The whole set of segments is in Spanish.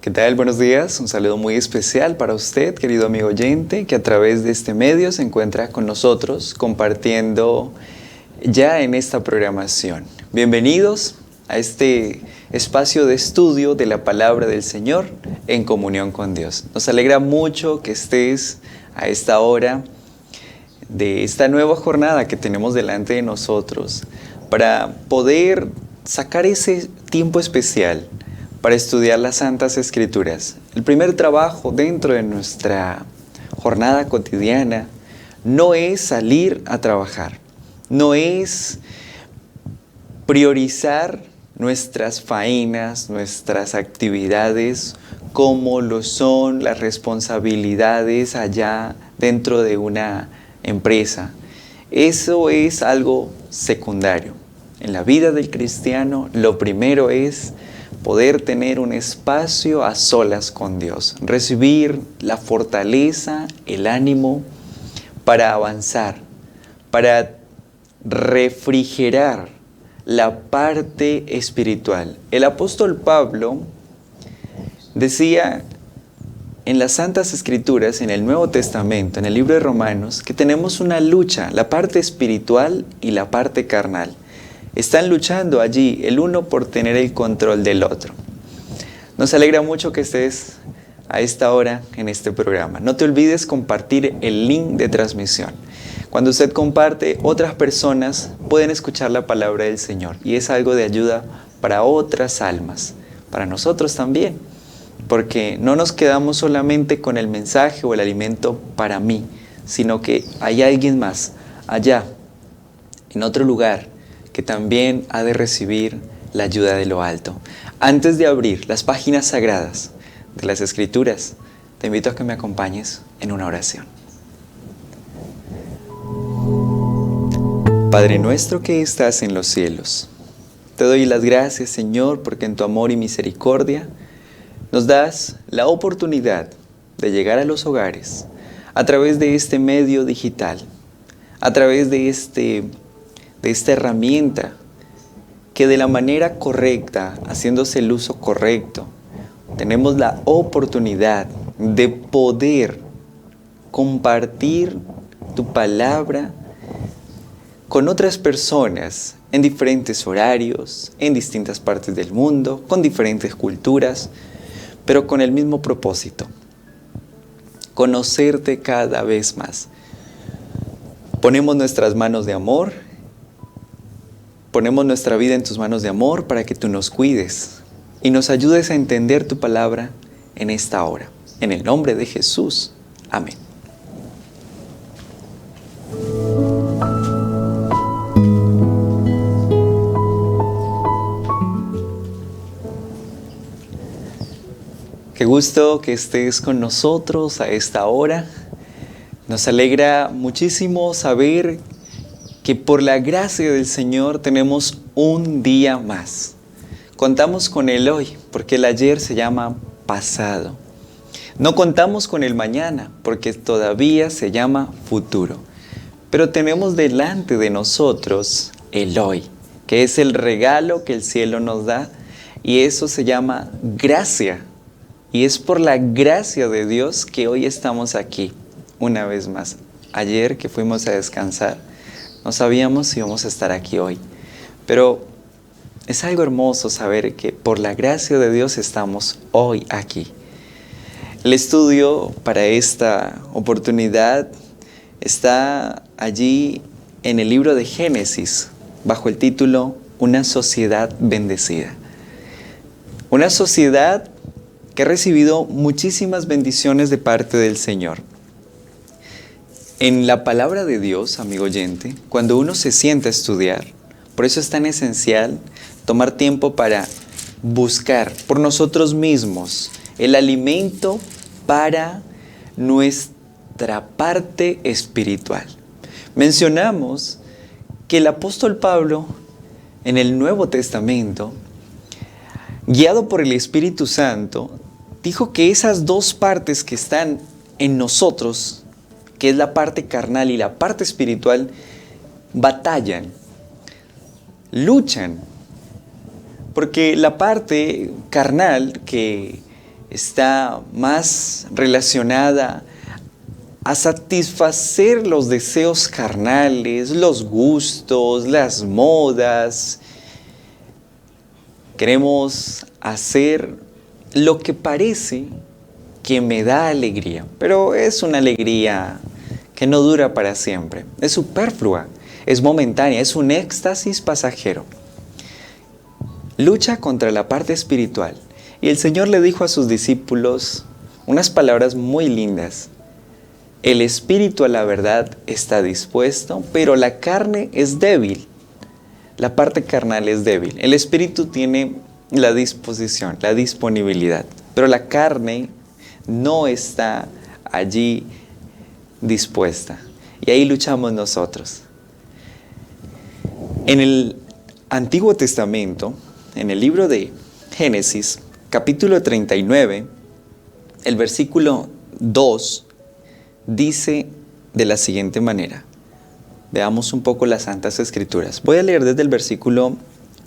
¿Qué tal? Buenos días. Un saludo muy especial para usted, querido amigo oyente, que a través de este medio se encuentra con nosotros compartiendo ya en esta programación. Bienvenidos a este espacio de estudio de la palabra del Señor en comunión con Dios. Nos alegra mucho que estés a esta hora de esta nueva jornada que tenemos delante de nosotros para poder sacar ese tiempo especial para estudiar las Santas Escrituras. El primer trabajo dentro de nuestra jornada cotidiana no es salir a trabajar, no es priorizar nuestras faenas, nuestras actividades, como lo son las responsabilidades allá dentro de una empresa. Eso es algo secundario. En la vida del cristiano, lo primero es poder tener un espacio a solas con Dios, recibir la fortaleza, el ánimo para avanzar, para refrigerar la parte espiritual. El apóstol Pablo decía en las Santas Escrituras, en el Nuevo Testamento, en el libro de Romanos, que tenemos una lucha, la parte espiritual y la parte carnal. Están luchando allí el uno por tener el control del otro. Nos alegra mucho que estés a esta hora en este programa. No te olvides compartir el link de transmisión. Cuando usted comparte, otras personas pueden escuchar la palabra del Señor y es algo de ayuda para otras almas, para nosotros también, porque no nos quedamos solamente con el mensaje o el alimento para mí, sino que hay alguien más allá, en otro lugar, que también ha de recibir la ayuda de lo alto. Antes de abrir las páginas sagradas de las Escrituras, te invito a que me acompañes en una oración. Padre nuestro que estás en los cielos, te doy las gracias, Señor, porque en tu amor y misericordia nos das la oportunidad de llegar a los hogares a través de este medio digital, a través de esta herramienta que de la manera correcta, haciéndose el uso correcto, tenemos la oportunidad de poder compartir tu palabra con otras personas en diferentes horarios, en distintas partes del mundo, con diferentes culturas, pero con el mismo propósito: conocerte cada vez más. Ponemos nuestras manos de amor, ponemos nuestra vida en tus manos de amor para que tú nos cuides y nos ayudes a entender tu palabra en esta hora. En el nombre de Jesús. Amén. Qué gusto que estés con nosotros a esta hora. Nos alegra muchísimo saber que por la gracia del Señor tenemos un día más. Contamos con el hoy, porque el ayer se llama pasado. No contamos con el mañana, porque todavía se llama futuro. Pero tenemos delante de nosotros el hoy, que es el regalo que el cielo nos da, y eso se llama gracia. Y es por la gracia de Dios que hoy estamos aquí, una vez más. Ayer que fuimos a descansar, no sabíamos si íbamos a estar aquí hoy, pero es algo hermoso saber que por la gracia de Dios estamos hoy aquí. El estudio para esta oportunidad está allí en el libro de Génesis, bajo el título Una sociedad bendecida. Una sociedad que ha recibido muchísimas bendiciones de parte del Señor. En la palabra de Dios, amigo oyente, cuando uno se sienta a estudiar, por eso es tan esencial tomar tiempo para buscar por nosotros mismos el alimento para nuestra parte espiritual. Mencionamos que el apóstol Pablo en el Nuevo Testamento, guiado por el Espíritu Santo, dijo que esas dos partes que están en nosotros, que es la parte carnal y la parte espiritual, batallan, luchan. Porque la parte carnal que está más relacionada a satisfacer los deseos carnales, los gustos, las modas. Queremos hacer lo que parece que me da alegría, pero es una alegría que no dura para siempre. Es superflua, es momentánea, es un éxtasis pasajero. Lucha contra la parte espiritual. Y el Señor le dijo a sus discípulos unas palabras muy lindas. El espíritu a la verdad está dispuesto, pero la carne es débil. La parte carnal es débil. El espíritu tiene la disposición, la disponibilidad, pero la carne no está allí dispuesta. Y ahí luchamos nosotros. En el Antiguo Testamento, en el libro de Génesis, capítulo 39, el versículo 2, dice de la siguiente manera. Veamos un poco las Santas Escrituras. Voy a leer desde el versículo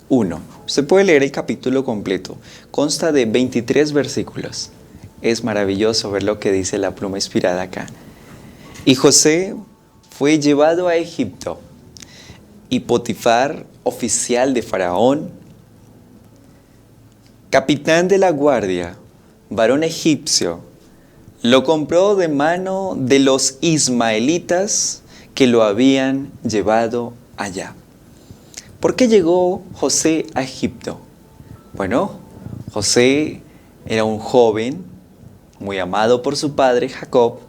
1. Usted puede leer el capítulo completo. Consta de 23 versículos. Es maravilloso ver lo que dice la pluma inspirada acá. Y José fue llevado a Egipto, y Potifar, oficial de Faraón, capitán de la guardia, varón egipcio, lo compró de mano de los ismaelitas que lo habían llevado allá. ¿Por qué llegó José a Egipto? Bueno, José era un joven muy amado por su padre Jacob,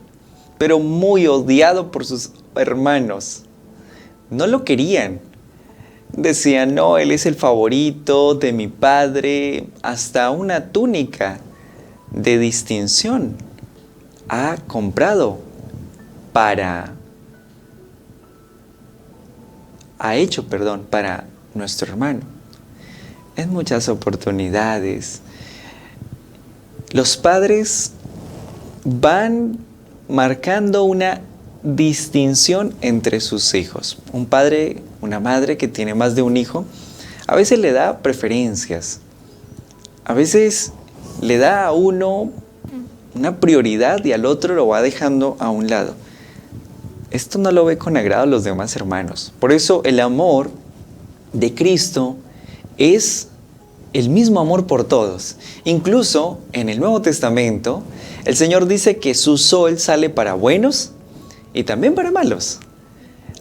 pero muy odiado por sus hermanos. No lo querían. Decían, no, él es el favorito de mi padre, hasta una túnica de distinción ha comprado para nuestro hermano. En muchas oportunidades, los padres van marcando una distinción entre sus hijos. Un padre, una madre que tiene más de un hijo, a veces le da preferencias. A veces le da a uno una prioridad y al otro lo va dejando a un lado. Esto no lo ve con agrado a los demás hermanos. Por eso el amor de Cristo es el mismo amor por todos. Incluso en el Nuevo Testamento, el Señor dice que su sol sale para buenos y también para malos.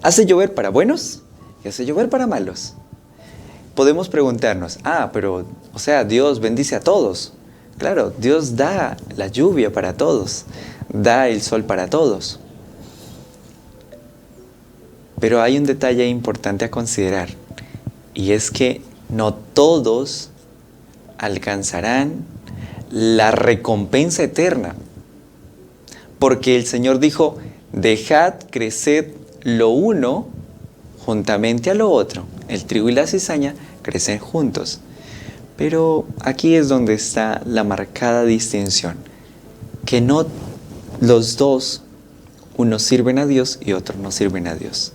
Hace llover para buenos y hace llover para malos. Podemos preguntarnos, pero, Dios bendice a todos. Claro, Dios da la lluvia para todos, da el sol para todos. Pero hay un detalle importante a considerar, y es que no todos alcanzarán la recompensa eterna. Porque el Señor dijo, dejad crecer lo uno juntamente a lo otro. El trigo y la cizaña crecen juntos. Pero aquí es donde está la marcada distinción. Que no los dos, unos sirven a Dios y otros no sirven a Dios.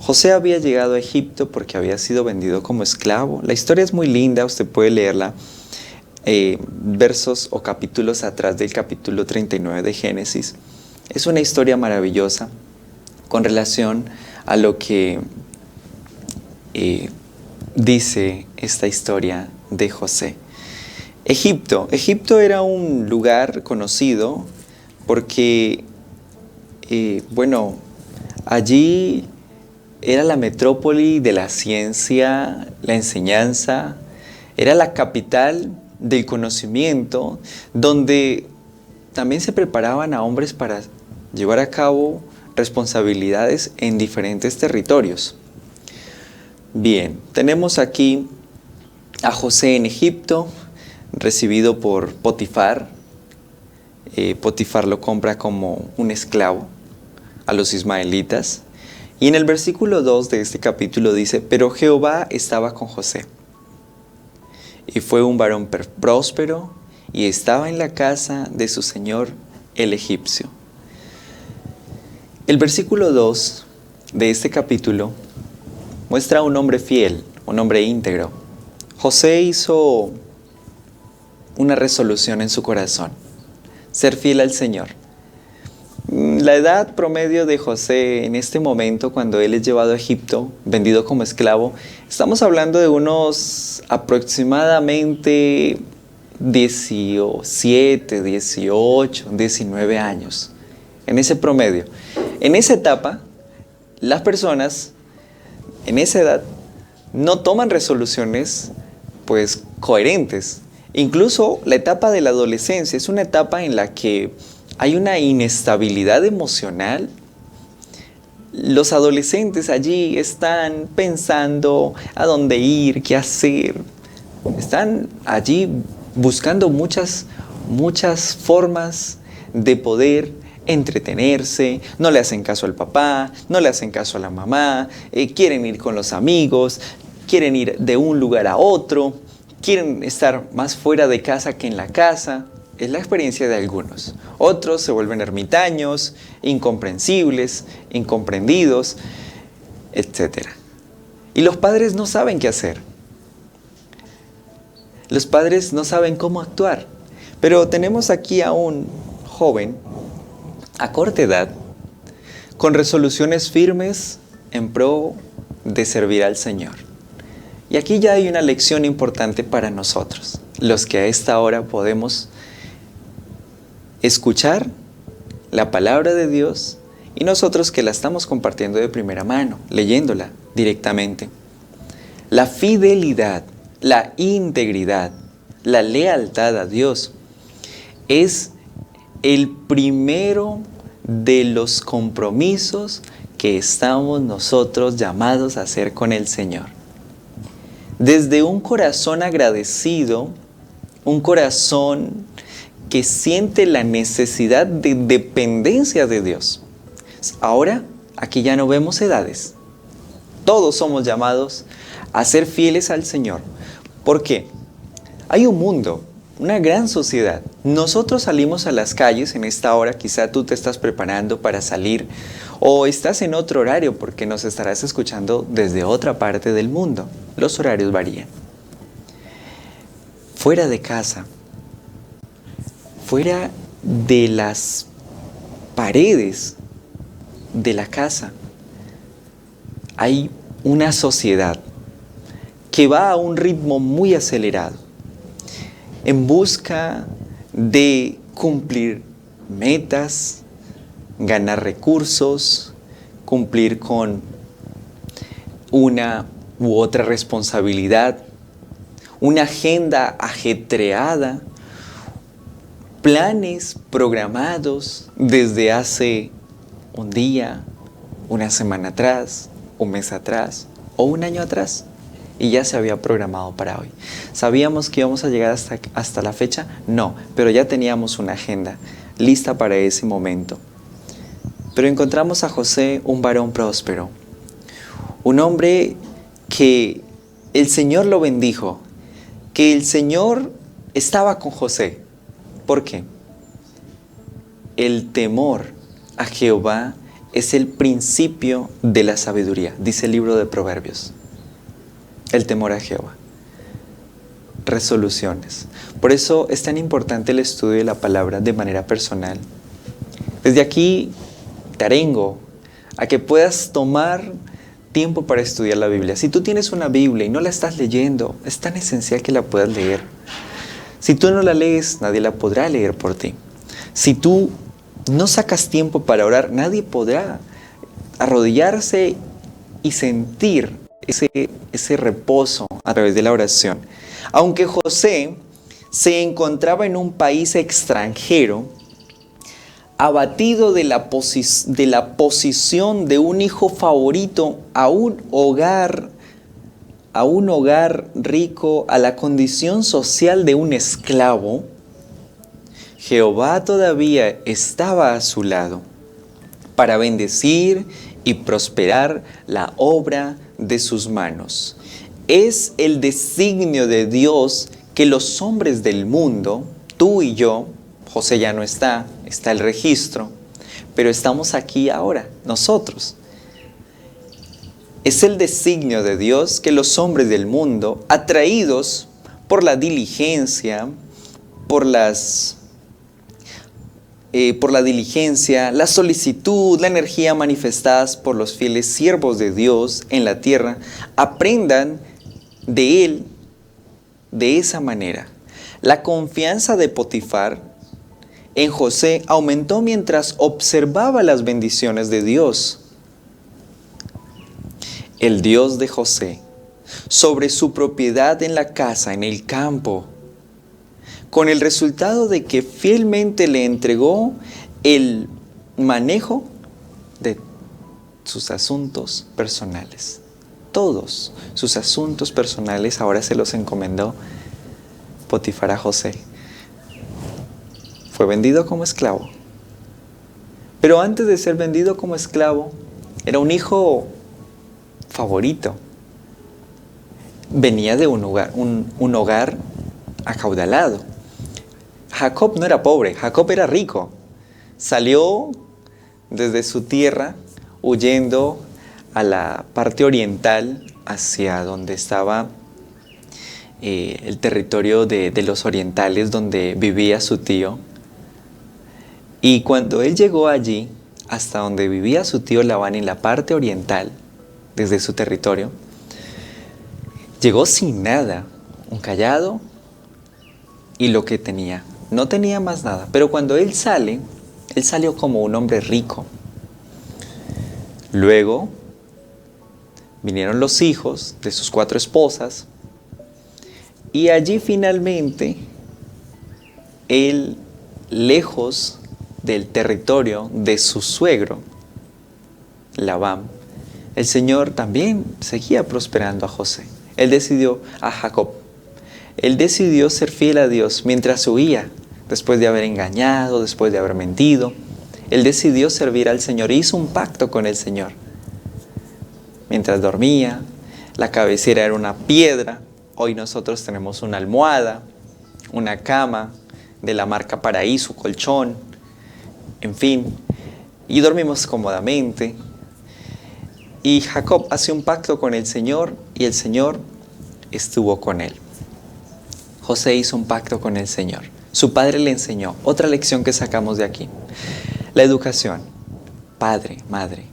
José había llegado a Egipto porque había sido vendido como esclavo. La historia es muy linda, usted puede leerla versos o capítulos atrás del capítulo 39 de Génesis. Es una historia maravillosa con relación a lo que dice esta historia de José. Egipto era un lugar conocido porque, allí era la metrópoli de la ciencia, la enseñanza, era la capital del conocimiento, donde también se preparaban a hombres para llevar a cabo responsabilidades en diferentes territorios. Bien, tenemos aquí a José en Egipto, recibido por Potifar. Potifar lo compra como un esclavo a los ismaelitas. Y en el versículo 2 de este capítulo dice, pero Jehová estaba con José. Y fue un varón próspero y estaba en la casa de su señor el egipcio. El versículo 2 de este capítulo muestra a un hombre fiel, un hombre íntegro. José hizo una resolución en su corazón: ser fiel al Señor. La edad promedio de José en este momento, cuando él es llevado a Egipto, vendido como esclavo, estamos hablando de unos aproximadamente 17, 18, 19 años. En ese promedio. En esa etapa, las personas en esa edad no toman resoluciones pues coherentes. Incluso la etapa de la adolescencia es una etapa en la que hay una inestabilidad emocional. Los adolescentes allí están pensando a dónde ir, qué hacer. Están allí buscando muchas formas de poder entretenerse. No le hacen caso al papá, no le hacen caso a la mamá, quieren ir con los amigos, quieren ir de un lugar a otro, quieren estar más fuera de casa que en la casa. Es la experiencia de algunos. Otros se vuelven ermitaños, incomprensibles, incomprendidos, etc. Y los padres no saben qué hacer. Los padres no saben cómo actuar. Pero tenemos aquí a un joven a corta edad, con resoluciones firmes en pro de servir al Señor. Y aquí ya hay una lección importante para nosotros, los que a esta hora podemos escuchar la palabra de Dios y nosotros que la estamos compartiendo de primera mano, leyéndola directamente. La fidelidad, la integridad, la lealtad a Dios es el primero de los compromisos que estamos nosotros llamados a hacer con el Señor. Desde un corazón agradecido, un corazón que siente la necesidad de dependencia de Dios. Ahora, aquí ya no vemos edades. Todos somos llamados a ser fieles al Señor. ¿Por qué? Hay un mundo, una gran sociedad. Nosotros salimos a las calles en esta hora, quizá tú te estás preparando para salir o estás en otro horario porque nos estarás escuchando desde otra parte del mundo. Los horarios varían. Fuera de casa, fuera de las paredes de la casa, hay una sociedad que va a un ritmo muy acelerado en busca de cumplir metas, ganar recursos, cumplir con una u otra responsabilidad, una agenda ajetreada, planes programados desde hace un día, una semana atrás, un mes atrás o un año atrás. Y ya se había programado para hoy. ¿Sabíamos que íbamos a llegar hasta la fecha? No, pero ya teníamos una agenda lista para ese momento. Pero encontramos a José, un varón próspero, un hombre que el Señor lo bendijo, que el Señor estaba con José. ¿Por qué? El temor a Jehová es el principio de la sabiduría, dice el libro de Proverbios. El temor a Jehová. Resoluciones. Por eso es tan importante el estudio de la palabra de manera personal. Desde aquí te arengo a que puedas tomar tiempo para estudiar la Biblia. Si tú tienes una Biblia y no la estás leyendo, es tan esencial que la puedas leer. Si tú no la lees, nadie la podrá leer por ti. Si tú no sacas tiempo para orar, nadie podrá arrodillarse y sentir ese reposo a través de la oración. Aunque José se encontraba en un país extranjero, abatido de la posición de un hijo favorito a un hogar rico, a la condición social de un esclavo, Jehová todavía estaba a su lado para bendecir y prosperar la obra de sus manos. Es el designio de Dios que los hombres del mundo, tú y yo, José ya no está el registro, pero estamos aquí ahora, nosotros. Es el designio de Dios que los hombres del mundo, atraídos por la diligencia, por por la diligencia, la solicitud, la energía manifestadas por los fieles siervos de Dios en la tierra, aprendan de Él de esa manera. La confianza de Potifar en José aumentó mientras observaba las bendiciones de Dios. El Dios de José, sobre su propiedad en la casa, en el campo, con el resultado de que fielmente le entregó el manejo de sus asuntos personales. Todos sus asuntos personales ahora se los encomendó Potifar a José. Fue vendido como esclavo. Pero antes de ser vendido como esclavo, era un hijo favorito. Venía de un hogar acaudalado. Jacob no era pobre, Jacob era rico. Salió desde su tierra huyendo a la parte oriental hacia donde estaba el territorio de los orientales donde vivía su tío. Y cuando él llegó allí, hasta donde vivía su tío Labán en la parte oriental, desde su territorio, llegó sin nada, un cayado y lo que tenía. No tenía más nada, pero cuando él salió como un hombre rico. Luego vinieron los hijos de sus 4 esposas y allí finalmente él, lejos del territorio de su suegro, Labán, el Señor también seguía prosperando a José. Él decidió ser fiel a Dios mientras huía, después de haber engañado, después de haber mentido. Él decidió servir al Señor, hizo un pacto con el Señor. Mientras dormía, la cabecera era una piedra. Hoy nosotros tenemos una almohada, una cama de la marca Paraíso, colchón, en fin, y dormimos cómodamente. Y Jacob hace un pacto con el Señor y el Señor estuvo con él. José hizo un pacto con el Señor. Su padre le enseñó. Otra lección que sacamos de aquí. La educación. Padre, madre.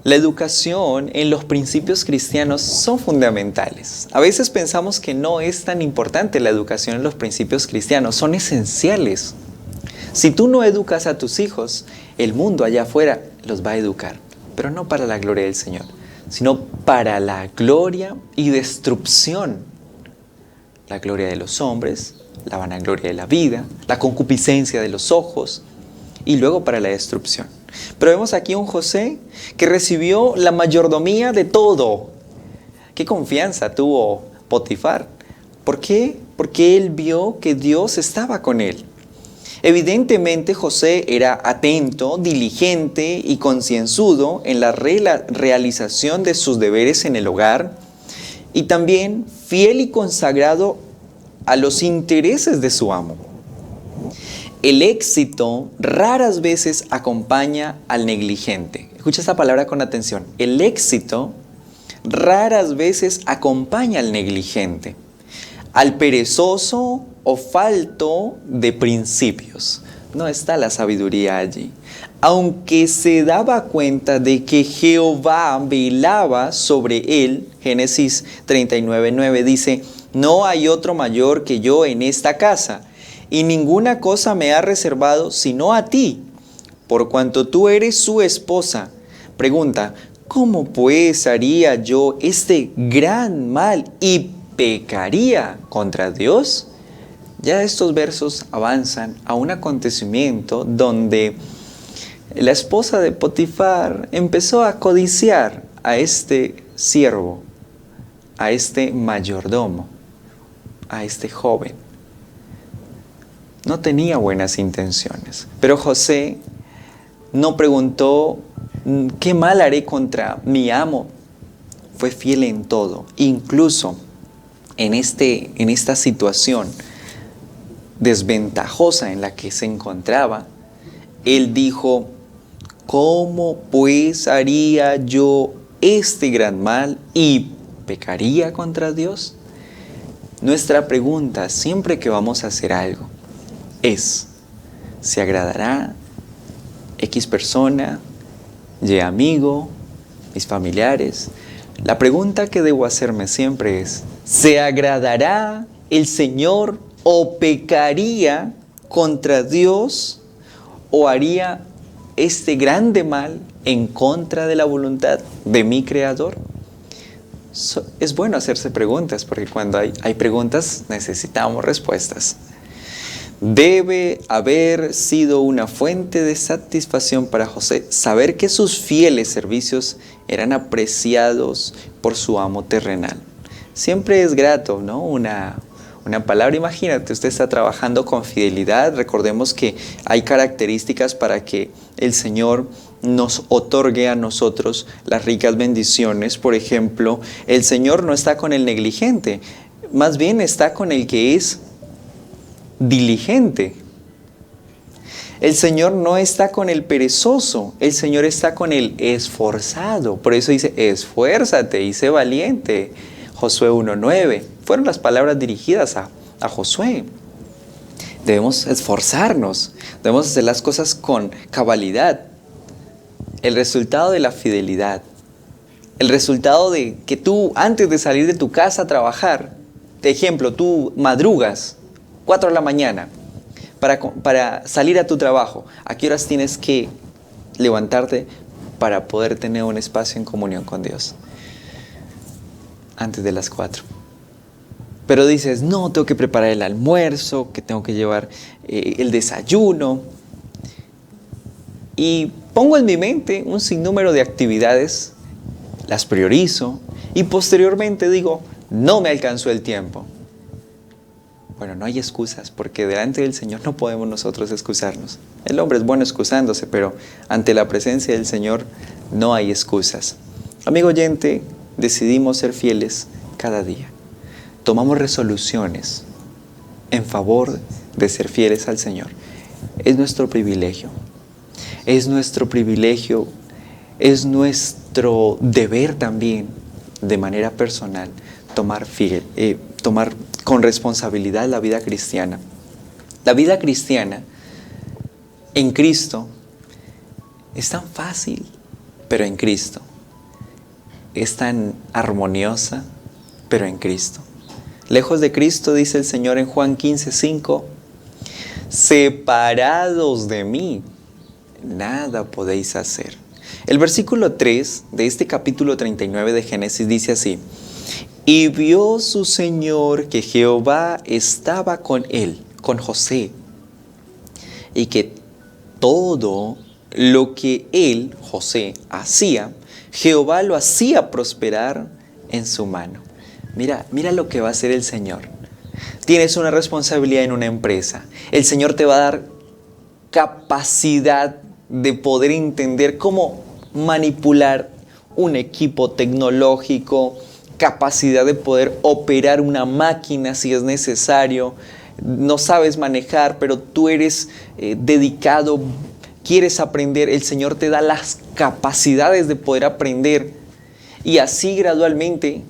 La educación en los principios cristianos son fundamentales. A veces pensamos que no es tan importante la educación en los principios cristianos. Son esenciales. Si tú no educas a tus hijos, el mundo allá afuera los va a educar. Pero no para la gloria del Señor, sino para la gloria y destrucción. La gloria de los hombres, la vanagloria de la vida, la concupiscencia de los ojos y luego para la destrucción. Pero vemos aquí un José que recibió la mayordomía de todo. ¿Qué confianza tuvo Potifar? ¿Por qué? Porque él vio que Dios estaba con él. Evidentemente José era atento, diligente y concienzudo en la realización de sus deberes en el hogar y también fiel y consagrado a los intereses de su amo. El éxito raras veces acompaña al negligente. Escucha esta palabra con atención. El éxito raras veces acompaña al negligente, al perezoso o falto de principios. No está la sabiduría allí. Aunque se daba cuenta de que Jehová velaba sobre él, Génesis 39:9 dice, no hay otro mayor que yo en esta casa, y ninguna cosa me ha reservado sino a ti, por cuanto tú eres su esposa. Pregunta, ¿cómo pues haría yo este gran mal y pecaría contra Dios? Ya estos versos avanzan a un acontecimiento donde la esposa de Potifar empezó a codiciar a este siervo, a este mayordomo, a este joven. No tenía buenas intenciones, pero José no preguntó, ¿qué mal haré contra mi amo? Fue fiel en todo, incluso en esta situación desventajosa en la que se encontraba. Él dijo, ¿cómo pues haría yo este gran mal y pecaría contra Dios? Nuestra pregunta siempre que vamos a hacer algo es, ¿se agradará X persona, Y amigo, mis familiares? La pregunta que debo hacerme siempre es, ¿se agradará el Señor o pecaría contra Dios o haría este grande mal en contra de la voluntad de mi Creador? Es bueno hacerse preguntas porque cuando hay preguntas necesitamos respuestas. Debe haber sido una fuente de satisfacción para José saber que sus fieles servicios eran apreciados por su amo terrenal. Siempre es grato, ¿no? Una palabra, imagínate, usted está trabajando con fidelidad. Recordemos que hay características para que el Señor nos otorgue a nosotros las ricas bendiciones. Por ejemplo, el Señor no está con el negligente, más bien está con el que es diligente. El Señor no está con el perezoso, el Señor está con el esforzado. Por eso dice, esfuérzate y sé valiente. Josué 1:9. Fueron las palabras dirigidas a Josué. Debemos esforzarnos, debemos hacer las cosas con cabalidad. El resultado de la fidelidad, el resultado de que tú antes de salir de tu casa a trabajar, de ejemplo, tú madrugas 4 de la mañana para salir a tu trabajo. ¿A qué horas tienes que levantarte para poder tener un espacio en comunión con Dios? Antes de las 4. Pero dices, no, tengo que preparar el almuerzo, que tengo que llevar el desayuno. Y pongo en mi mente un sinnúmero de actividades, las priorizo y posteriormente digo, no me alcanzó el tiempo. Bueno, no hay excusas, porque delante del Señor no podemos nosotros excusarnos. El hombre es bueno excusándose, pero ante la presencia del Señor no hay excusas. Amigo oyente, decidimos ser fieles cada día. Tomamos resoluciones en favor de ser fieles al Señor. Es nuestro privilegio. Es nuestro privilegio, es nuestro deber también, de manera personal, tomar con responsabilidad la vida cristiana. La vida cristiana en Cristo es tan fácil, pero en Cristo. Es tan armoniosa, pero en Cristo. Lejos de Cristo, dice el Señor en Juan 15:5, separados de mí, nada podéis hacer. El versículo 3 de este capítulo 39 de Génesis dice así, y vio su Señor que Jehová estaba con él, con José, y que todo lo que él, José, hacía, Jehová lo hacía prosperar en su mano. Mira lo que va a hacer el Señor. Tienes una responsabilidad en una empresa. El Señor te va a dar capacidad de poder entender cómo manipular un equipo tecnológico, capacidad de poder operar una máquina si es necesario. No sabes manejar, pero tú eres dedicado, quieres aprender. El Señor te da las capacidades de poder aprender y así gradualmente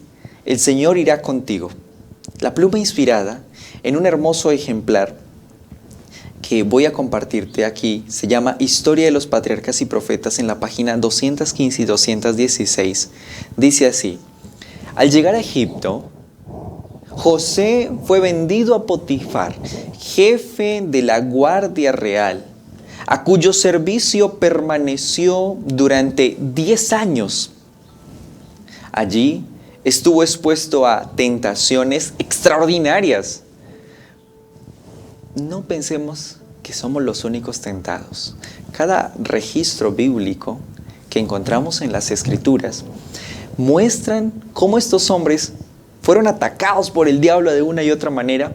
el Señor irá contigo. La pluma inspirada en un hermoso ejemplar que voy a compartirte aquí se llama Historia de los Patriarcas y Profetas en la página 215 y 216. Dice así, al llegar a Egipto, José fue vendido a Potifar, jefe de la guardia real, a cuyo servicio permaneció durante 10 años. Allí estuvo expuesto a tentaciones extraordinarias. No pensemos que somos los únicos tentados. Cada registro bíblico que encontramos en las Escrituras muestran cómo estos hombres fueron atacados por el diablo de una y otra manera,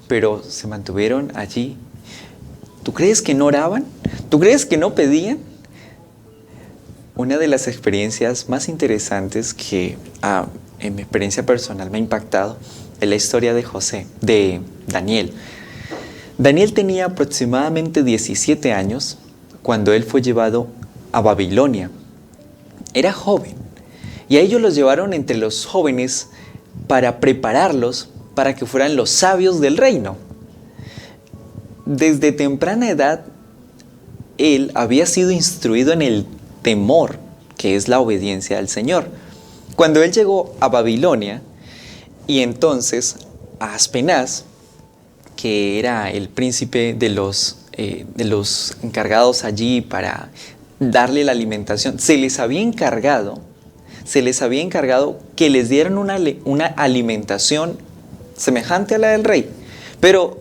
pero se mantuvieron allí. ¿Tú crees que no oraban? ¿Tú crees que no pedían? Una de las experiencias más interesantes que en mi experiencia personal me ha impactado es la historia de Daniel. Daniel tenía aproximadamente 17 años cuando él fue llevado a Babilonia. Era joven y a ellos los llevaron entre los jóvenes para prepararlos para que fueran los sabios del reino. Desde temprana edad, él había sido instruido en el temor, que es la obediencia al Señor. Cuando él llegó a Babilonia, y entonces a Aspenaz, que era el príncipe de los encargados allí para darle la alimentación, se les había encargado que les dieran una alimentación semejante a la del rey. Pero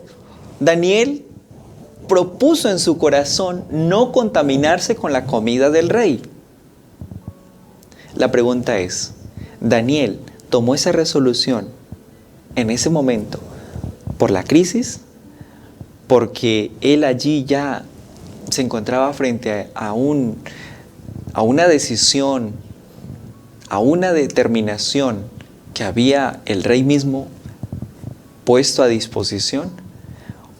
Daniel propuso en su corazón no contaminarse con la comida del rey. La pregunta es, ¿Daniel tomó esa resolución en ese momento por la crisis? Porque él allí ya se encontraba frente a una decisión, a una determinación que había el rey mismo puesto a disposición,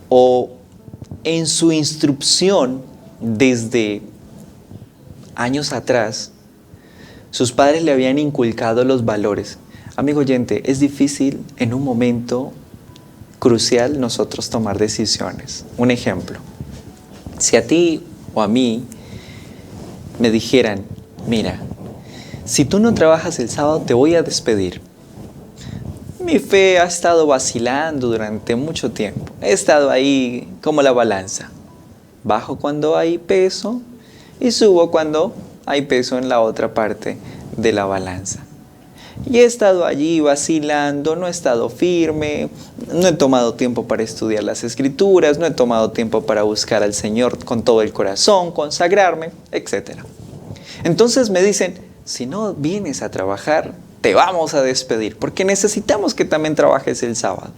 o en su instrucción desde años atrás, sus padres le habían inculcado los valores. Amigo oyente, es difícil en un momento crucial nosotros tomar decisiones. Un ejemplo, si a ti o a mí me dijeran, mira, si tú no trabajas el sábado te voy a despedir. Mi fe ha estado vacilando durante mucho tiempo. He estado ahí como la balanza. Bajo cuando hay peso y subo cuando hay peso en la otra parte de la balanza. Y he estado allí vacilando, no he estado firme, no he tomado tiempo para estudiar las Escrituras, no he tomado tiempo para buscar al Señor con todo el corazón, consagrarme, etc. Entonces me dicen, si no vienes a trabajar, te vamos a despedir, porque necesitamos que también trabajes el sábado.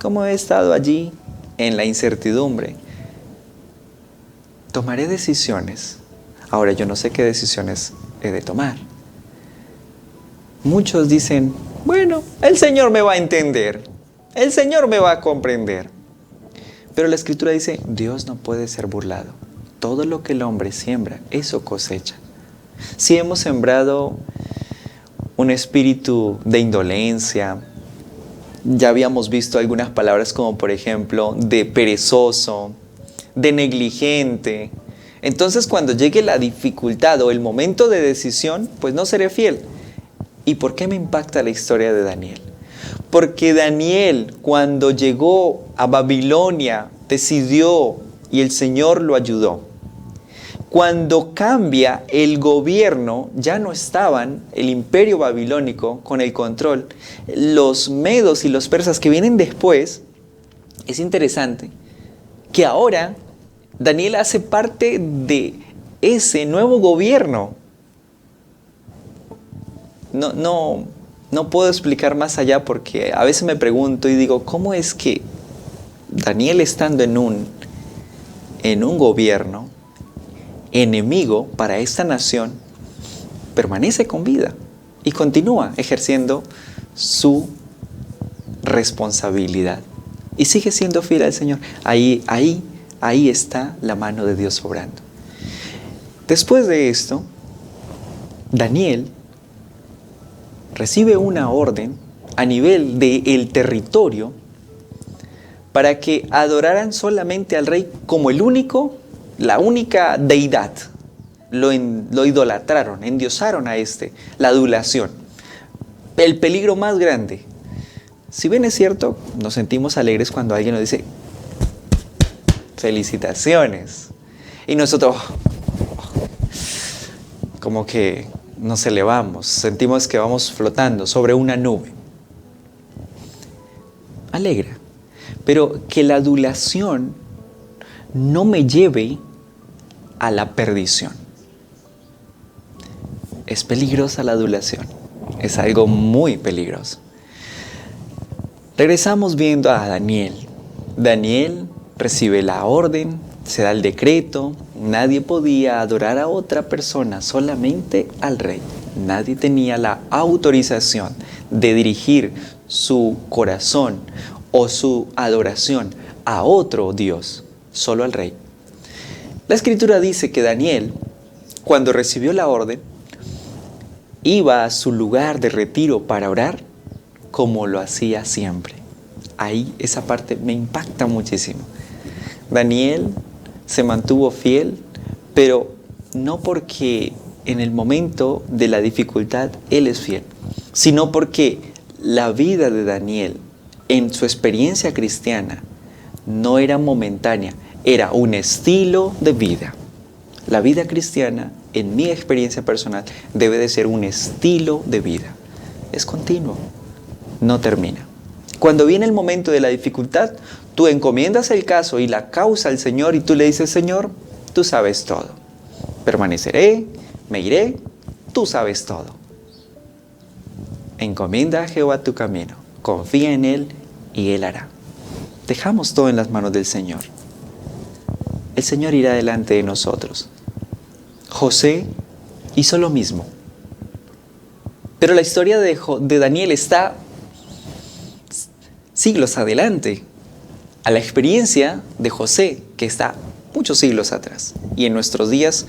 Como he estado allí en la incertidumbre, tomaré decisiones. Ahora yo no sé qué decisiones he de tomar. Muchos dicen, bueno, el Señor me va a entender, el Señor me va a comprender. Pero la Escritura dice, Dios no puede ser burlado. Todo lo que el hombre siembra, eso cosecha. Si hemos sembrado un espíritu de indolencia, ya habíamos visto algunas palabras como por ejemplo de perezoso, de negligente. Entonces cuando llegue la dificultad o el momento de decisión, pues no seré fiel. ¿Y por qué me impacta la historia de Daniel? Porque Daniel, cuando llegó a Babilonia, decidió y el Señor lo ayudó. Cuando cambia el gobierno, ya no estaban el imperio babilónico con el control. Los medos y los persas que vienen después, es interesante que ahora Daniel hace parte de ese nuevo gobierno. No puedo explicar más allá porque a veces me pregunto y digo, ¿cómo es que Daniel estando en un gobierno enemigo para esta nación, permanece con vida y continúa ejerciendo su responsabilidad y sigue siendo fiel al Señor? Ahí está la mano de Dios obrando. Después de esto, Daniel recibe una orden a nivel del territorio para que adoraran solamente al rey como la única deidad. Lo idolatraron, endiosaron a la adulación. El peligro más grande. Si bien es cierto, nos sentimos alegres cuando alguien nos dice felicitaciones. Y nosotros como que nos elevamos, sentimos que vamos flotando sobre una nube. Alegra. Pero que la adulación no me lleve a la perdición. Es peligrosa la adulación. Es algo muy peligroso. Regresamos viendo a Daniel. Daniel recibe la orden, se da el decreto. Nadie podía adorar a otra persona, solamente al rey. Nadie tenía la autorización de dirigir su corazón o su adoración a otro Dios, solo al rey. La Escritura dice que Daniel, cuando recibió la orden, iba a su lugar de retiro para orar como lo hacía siempre. Ahí esa parte me impacta muchísimo. Daniel se mantuvo fiel, pero no porque en el momento de la dificultad él es fiel, sino porque la vida de Daniel en su experiencia cristiana no era momentánea, era un estilo de vida. La vida cristiana, en mi experiencia personal, debe de ser un estilo de vida. Es continuo, no termina. Cuando viene el momento de la dificultad, tú encomiendas el caso y la causa al Señor y tú le dices: Señor, tú sabes todo. Permaneceré, me iré, tú sabes todo. Encomienda a Jehová tu camino, confía en Él y Él hará. Dejamos todo en las manos del Señor. El Señor irá delante de nosotros. José hizo lo mismo. Pero la historia de Daniel está siglos adelante a la experiencia de José, que está muchos siglos atrás. Y en nuestros días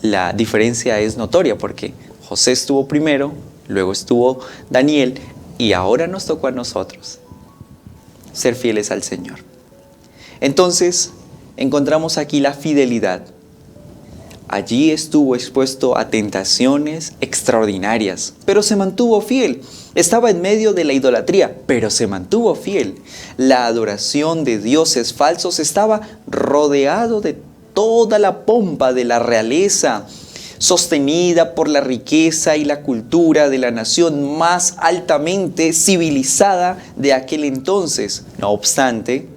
la diferencia es notoria porque José estuvo primero, luego estuvo Daniel y ahora nos tocó a nosotros ser fieles al Señor. Entonces encontramos aquí la fidelidad. Allí estuvo expuesto a tentaciones extraordinarias, pero se mantuvo fiel. Estaba en medio de la idolatría, pero se mantuvo fiel. La adoración de dioses falsos estaba rodeado de toda la pompa de la realeza, sostenida por la riqueza y la cultura de la nación más altamente civilizada de aquel entonces. No obstante,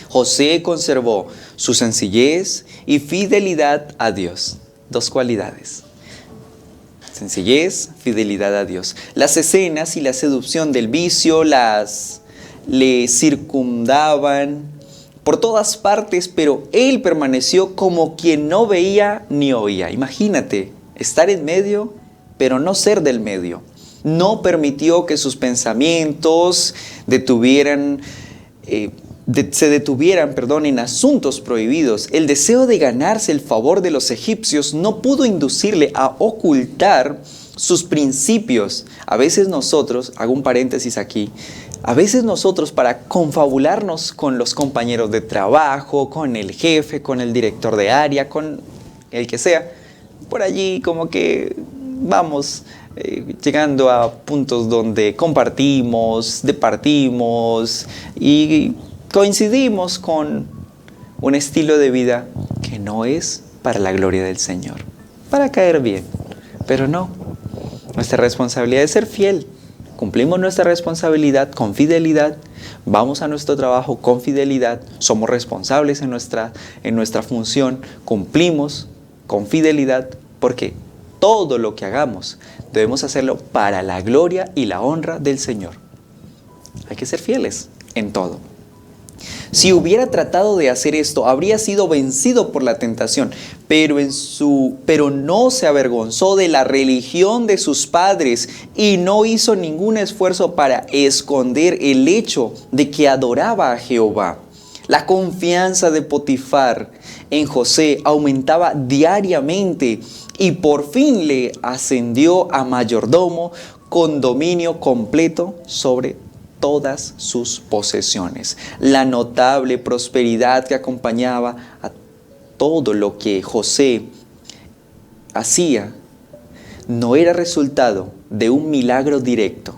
José conservó su sencillez y fidelidad a Dios. Dos cualidades. Sencillez, fidelidad a Dios. Las escenas y la seducción del vicio le circundaban por todas partes, pero él permaneció como quien no veía ni oía. Imagínate, estar en medio, pero no ser del medio. No permitió que sus pensamientos se detuvieran en asuntos prohibidos. El deseo de ganarse el favor de los egipcios no pudo inducirle a ocultar sus principios. A veces nosotros, hago un paréntesis aquí, a veces nosotros para confabularnos con los compañeros de trabajo, con el jefe, con el director de área, con el que sea, por allí como que vamos llegando a puntos donde compartimos, departimos y coincidimos con un estilo de vida que no es para la gloria del Señor, para caer bien, pero no. Nuestra responsabilidad es ser fiel. Cumplimos nuestra responsabilidad con fidelidad, vamos a nuestro trabajo con fidelidad, somos responsables en nuestra función, cumplimos con fidelidad, porque todo lo que hagamos debemos hacerlo para la gloria y la honra del Señor. Hay que ser fieles en todo. Si hubiera tratado de hacer esto, habría sido vencido por la tentación, pero no se avergonzó de la religión de sus padres y no hizo ningún esfuerzo para esconder el hecho de que adoraba a Jehová. La confianza de Potifar en José aumentaba diariamente y por fin le ascendió a mayordomo con dominio completo sobre todas sus posesiones. La notable prosperidad que acompañaba a todo lo que José hacía no era resultado de un milagro directo,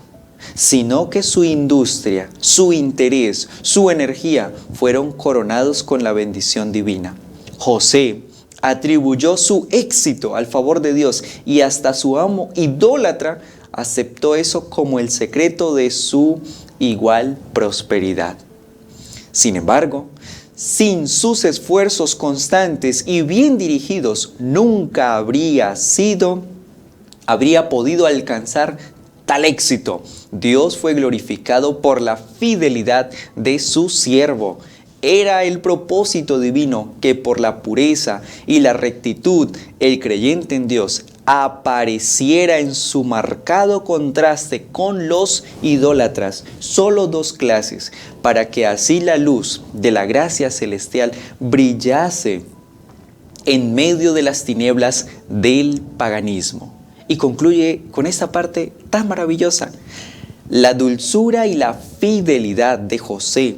sino que su industria, su interés, su energía fueron coronados con la bendición divina. José atribuyó su éxito al favor de Dios y hasta su amo idólatra aceptó eso como el secreto de su igual prosperidad. Sin embargo, sin sus esfuerzos constantes y bien dirigidos, nunca habría podido alcanzar tal éxito. Dios fue glorificado por la fidelidad de su siervo. Era el propósito divino que por la pureza y la rectitud el creyente en Dios apareciera en su marcado contraste con los idólatras. Solo dos clases, para que así la luz de la gracia celestial brillase en medio de las tinieblas del paganismo. Y concluye con esta parte tan maravillosa. La dulzura y la fidelidad de José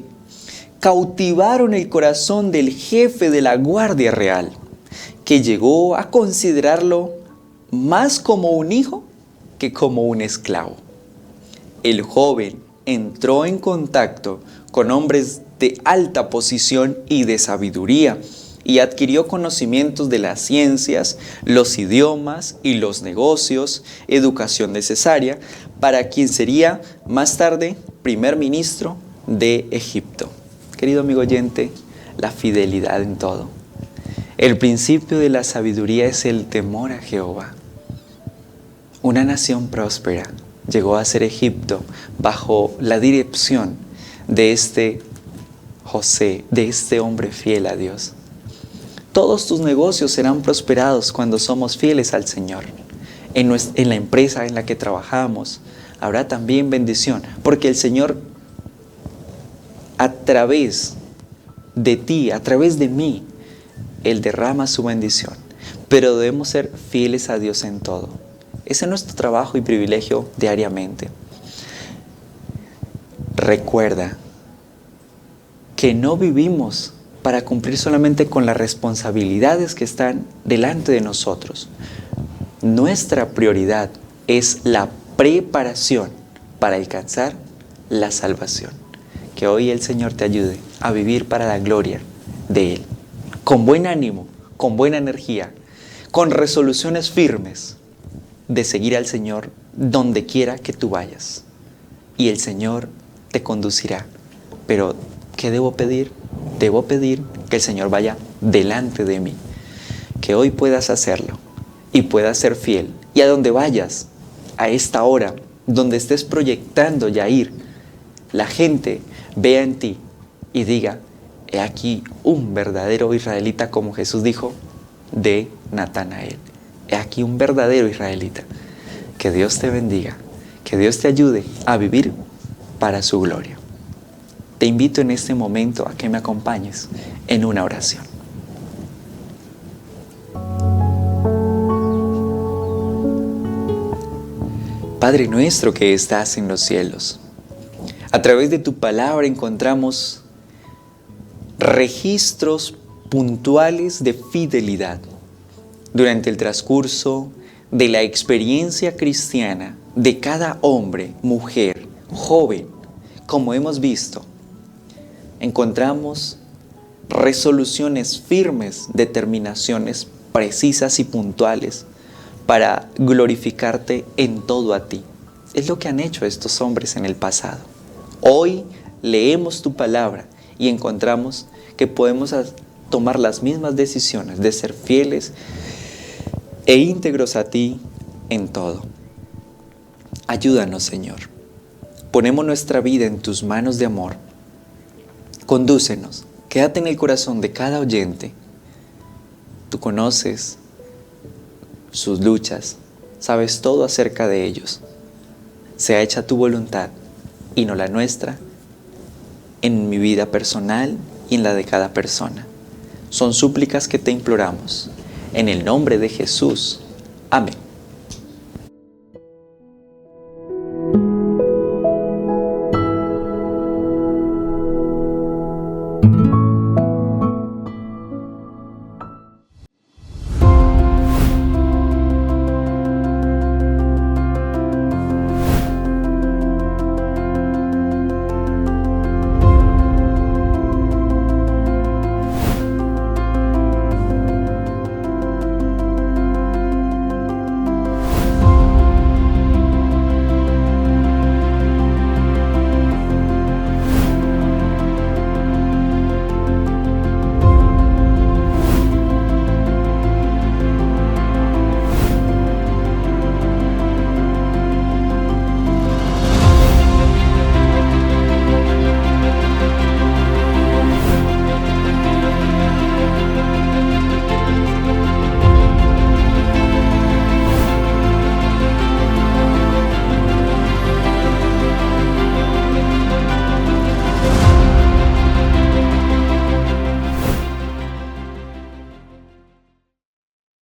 cautivaron el corazón del jefe de la Guardia Real, que llegó a considerarlo más como un hijo que como un esclavo. El joven entró en contacto con hombres de alta posición y de sabiduría y adquirió conocimientos de las ciencias, los idiomas y los negocios, educación necesaria para quien sería más tarde primer ministro de Egipto. Querido amigo oyente, la fidelidad en todo. El principio de la sabiduría es el temor a Jehová. Una nación próspera llegó a ser Egipto bajo la dirección de este José, de este hombre fiel a Dios. Todos tus negocios serán prosperados cuando somos fieles al Señor. En la empresa en la que trabajamos habrá también bendición, porque el Señor a través de ti, a través de mí, Él derrama su bendición. Pero debemos ser fieles a Dios en todo. Ese es nuestro trabajo y privilegio diariamente. Recuerda que no vivimos para cumplir solamente con las responsabilidades que están delante de nosotros. Nuestra prioridad es la preparación para alcanzar la salvación. Que hoy el Señor te ayude a vivir para la gloria de Él, con buen ánimo, con buena energía, con resoluciones firmes de seguir al Señor donde quiera que tú vayas. Y el Señor te conducirá. Pero, ¿qué debo pedir? Debo pedir que el Señor vaya delante de mí. Que hoy puedas hacerlo y puedas ser fiel. Y a donde vayas, a esta hora, donde estés proyectando ya ir, la gente vea en ti y diga: he aquí un verdadero israelita, como Jesús dijo de Natanael. He aquí un verdadero israelita. Que Dios te bendiga, que Dios te ayude a vivir para su gloria. Te invito en este momento a que me acompañes en una oración. Padre nuestro que estás en los cielos, a través de tu palabra encontramos registros puntuales de fidelidad durante el transcurso de la experiencia cristiana de cada hombre, mujer, joven. Como hemos visto, encontramos resoluciones firmes, determinaciones precisas y puntuales para glorificarte en todo a ti. Es lo que han hecho estos hombres en el pasado. Hoy leemos tu palabra y encontramos que podemos tomar las mismas decisiones de ser fieles e íntegros a ti en todo. Ayúdanos, Señor. Ponemos nuestra vida en tus manos de amor. Condúcenos. Quédate en el corazón de cada oyente. Tú conoces sus luchas, sabes todo acerca de ellos. Sea hecha tu voluntad y no la nuestra, en mi vida personal y en la de cada persona. Son súplicas que te imploramos. En el nombre de Jesús. Amén.